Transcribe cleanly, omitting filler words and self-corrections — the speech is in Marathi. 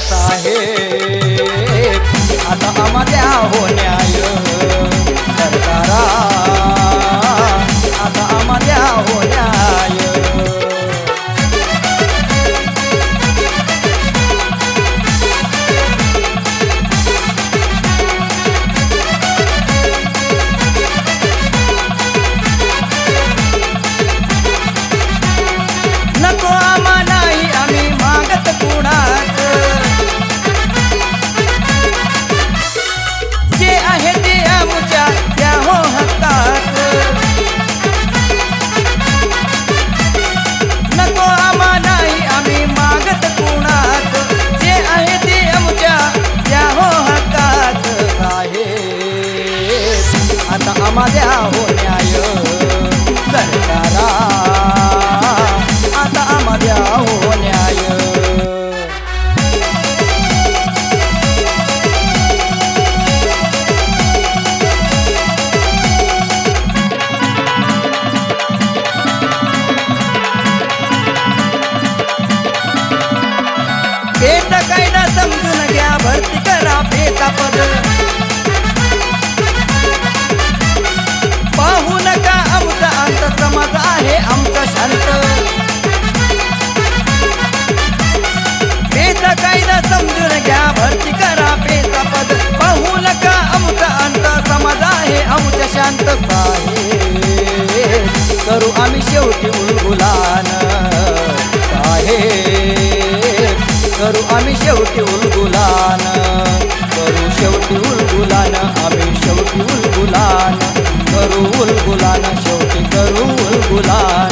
साहेब आता आम्हाला हो न्याय सरकारा आता आम्हाला हो न्याय नको आम्हा नाही आम्ही मागत कुणाच जे आहे ते आमच्या त्या हो हक्कात नको आम्हा नाही आम्ही मागत कुणाच जे आहे ते आमच्या त्या हो हक्कात साहेब आता आम्हाला हो न्याय सरकारा आता आम्हाला हो न्याय बेटा कायदा समजून घ्या भरती करा बेटा पद पाहू नका आमचा अंत समाज आहे आमचा शांत बेटा कायदा समजून घ्या भरती करा बेटा पद पाहू नका आमचा अंत समाज आहे आमच्या शांत साहेब करू आम्ही शेवटी उलगुलान साहेब करू आम्ही शेवटी उलगुलान करू शेवटी उलगुलान आम्ही शेवटी उलगुलान करू उलगुलान शेवटी करू उलगुलान